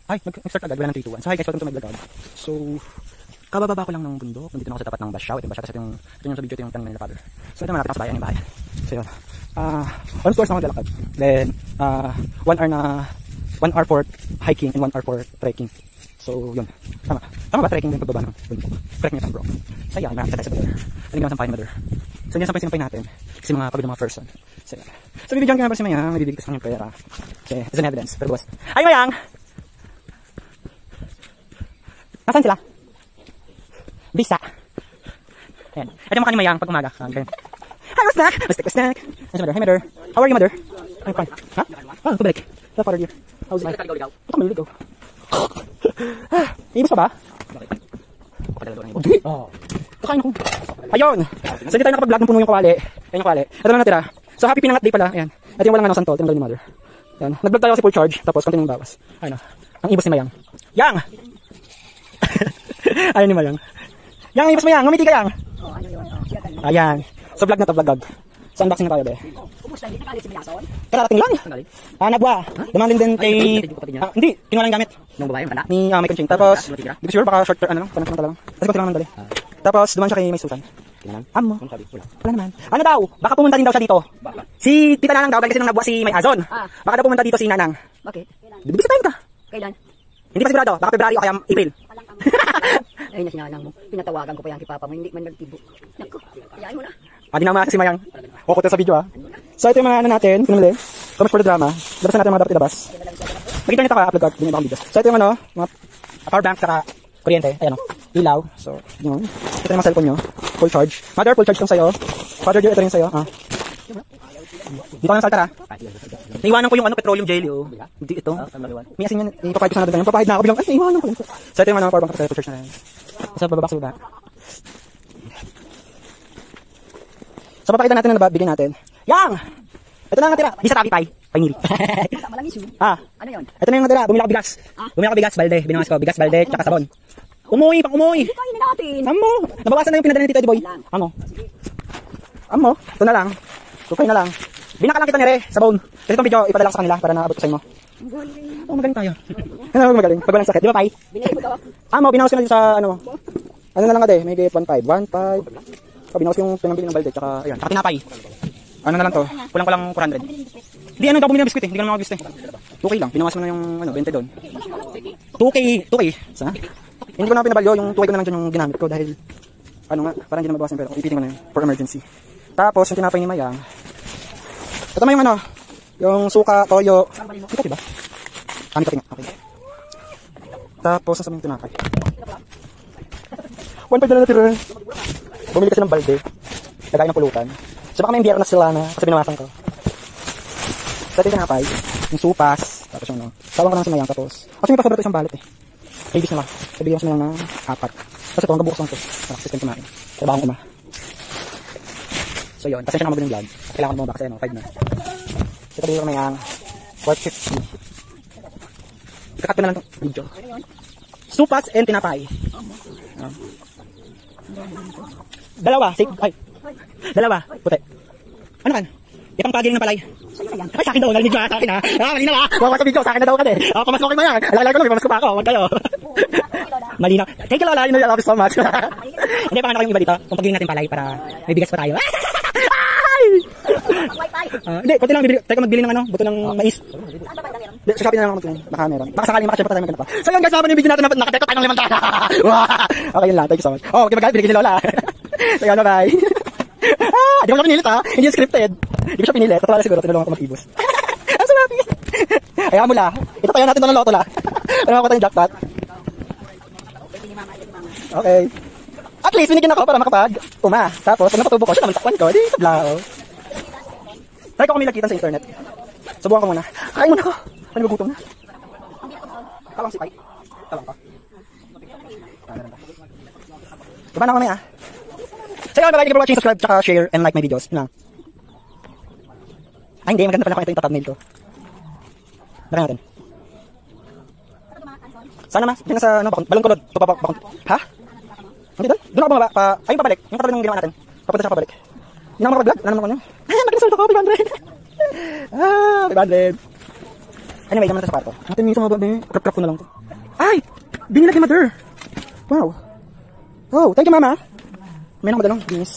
Ay, nag-start agad. Wala ng 3, 2, 1. So, hi guys, welcome to my vlog. So, kabababa ko lang ng bundok. Nandito na ako sa tapat ng Basyaw. Ito yung Basyaw. Kasi ito yung sa video, ito yung tanong nila father. So, ito malapit ako sa bayan, yung bahay. So, yun. On course na ako lalakad. Then, 1 hour for hiking and 1 hour for trekking. So, yun. Tama. Tama ba trekking din pagbaba ng bundok? Correct me if I'm wrong. So, yeah, marami tayo sa mother. Aling naman sampahin mother. So, hindi sampay natin. Kasi mga pagod ng mga person. So, yeah. So, bibigyan ko naman si Mayang. May bibigay ko sa kanyang pera. Okay, it's an evidence. Pero boss. Ay, Mayang! Nasaan sila? Bisa. Ayan. Ito yung mukha ni Mayang pag umaga. Hi, what's snack? What's snack? Hi, mother. Hi, mother. How are you, mother? I'm fine. Ha? Ah, pabalik. How far are you? How's life? Ito ka maliligaw. Ibus pa ba? Okay. Kakain ako. Ayun. So, hindi tayo nakapag-vlog ng puno yung kawali. Ayan yung kawali. Ito lang natira. So, happy pinangat day pala. Ayan. Ito yung walang santol. Tinanggal ni mother. Ayan. Nag-vlog tayo kasi full charge. Tapos, konti yung bawas. Ayun o. Ang ibus ni Mayang. Yang! Ayun ni Mayang. Yang, ibus mo yang. Ngumiti ka yang. Ayan. So, vlog na to, vlog. So, unboxing na tayo, be. Kararating lang. Nabwa. Demanding din kay... hindi. Kinuha lang yung gamit. Nung babae, wala? Ni May Kunching. Tapos, hindi ko sure, baka short ano lang. Panang lang. Kasi kung tinangan dali. Tapos, duman siya kay May Susan. Amo. Wala naman. Ano daw? Baka pumunta din daw siya dito. Si Tita Nanang daw, kasi nung nabwa si May Azon. Baka daw pumunta dito si Nanang. Bakit? Bisa time ka. Kailan? Hindi pa sigurado. Baka February o kaya April. Ayun na sinanang mo. Pinatawagan ko pa yan kay Papa mo. Hindi man nagtibo. Naku, kayaan mo na. Di na si Mayang. Okot sa video So ito yung mga ano natin. Pinamili. So much for the drama. Labasan natin mga dapat ilabas. Mag-ito nito ka. Upload ko. Binigyan ako videos. So ito yung ano. Mga power bank saka kuryente. Ayan o. Ilaw. So yun. Ito yung mga cellphone nyo. Full charge. Mother, full charge lang sa'yo. Father, ito rin sa'yo. Dito ka ng saltar ha. Naiwanan ko yung ano, petroleum jelly oh. Hindi ito. May asin yan. Ipapahid ko sana doon. Papahid na ako bilang. Ay, naiwanan ko lang. So ito yung ano, power bank sa'yo. Full charge na rin. Sa bababa sa baba. So papakita natin na nababigay natin. Yang! Ito na ang natira. Di sa tabi pay. Painiri. Ano yun? Ito na yung natira. Bumili ako bigas. Bumili ako bigas, balde. Binawas ko. Bigas, balde, tsaka sabon. Umuwi, pang umuwi. Kain na natin. Amo. Nabawasan na yung pinadala ni Tito Boy. Amo. Amo. Ito na lang. Tupay na lang. Binaka lang kita ni Re. Sabon. Kasi itong video ipadala ko sa kanila para naabot ko sa inyo. Oh, magaling tayo. Ano magaling? Pag walang sakit. Di ba, Pai? Amo, binawas ko na dito sa ano. Ano na lang ade? May 1.5. 1.5. Binawas ko yung pinambili ng balde. Tsaka, ayan. Tsaka tinapay. Ano na lang to? Kulang-kulang 400. Hindi, ano daw bumili ng biskuit eh. Hindi ko naman mga biskuit eh. 2K lang. Binawas mo na yung, 20 doon. 2K. Sa? Hindi ko na pinabalyo. Yung 2K ko na lang dyan yung ginamit ko dahil, ano nga, parang hindi na mabawasan pero ipitin ko na yun for emergency. Tapos, yung tinapay ni Mayang. Ito naman yung ano, yung suka, toyo. Ito diba? Kami ka tingnan. Okay. Tapos, nasa yung tinapay. 1.5 na natira. Bumili kasi ng balde. Lagay ng pulutan. So baka may imbiyero na sila na kasi binawasan ko. So ito yung tinapay. Yung supas. Tapos yung ano. Sawang ko lang si Mayang tapos. Kasi may pasobra ito isang balit eh. Babies na lang. Sabihin ko sa Mayang na 4. Kasi ito hanggang bukas lang ito. Nakasistem kumain. Kaya bakong uma. So yun. Pasensya na mabunin vlog. Kailangan ko bumaba kasi ano. 5 na. Ito bigyan ko Mayang 450. Ikakat ko na lang itong video. Supas and tinapay. Dalawa. Ay. Dalawa. Puti. Ano kan? Ipang pagiling na palay. Ay, sa akin daw. Narinig ba? Sa akin ha? Malinaw ha? Huwag sa video. Sa akin na daw ka eh. Pamaskokin mo yan. Alala ko lang. Pamasko pa ako. Huwag kayo. Malinaw. Thank you, Lola. I love you so much. Hindi, pangalan ko yung iba dito. Kung pagiling natin palay para may bigas pa tayo. Hindi, konti lang bibili. Tayo ka magbili ng ano, buto ng mais. Hindi, sa Shopee na lang ako magtuloy. Baka meron. Baka sakali makachip pa tayo magkano pa. So yun guys, habang yung video natin nakateko tayo ng 500. Okay yun lang, thank you so much. Oh, okay ba guys, binigyan ni Lola. So yun, bye. Di ko siya pinilit ha. Hindi yung scripted. Di ko siya pinilit. Tatawa na siguro, tinulungan ko mag-ibos. Ang sarap. Ayaw mo la. Ito tayo natin doon ng loto la. Ano ako tayong jackpot? Okay. At least, binigyan ako para makapag-uma. Tapos, pag napatubo ko, siya naman takwan ko. Di, sablao. Try ko kami nagkitan sa internet. Subukan ko muna. Kain muna ko. Ano ba gutom na? Talong si Pai. Talong pa. Diba na kami ah? So yun, bye-bye. Thank you for watching. Subscribe, tsaka share, and like my videos. Yun lang. Ay, hindi. Maganda pala ito yung thumbnail ko. Dara natin. Sana mas? Diyan sa ano, balon kulod. Ha? Hindi doon? Doon ako bumaba. Ayun pabalik. Yung katabi ng ginawa natin. Papunta siya pabalik. Hindi na ako makapag-vlog. Ano naman ko nyo? Mag-result ako. 500. 500. Anyway, naman ito sa kwarto. Natin minsan mababa. Krap-krap ko na lang to. Ay! Binilag ni Mother. Wow. Oh, thank you, Mama. May nang madalong. Binis.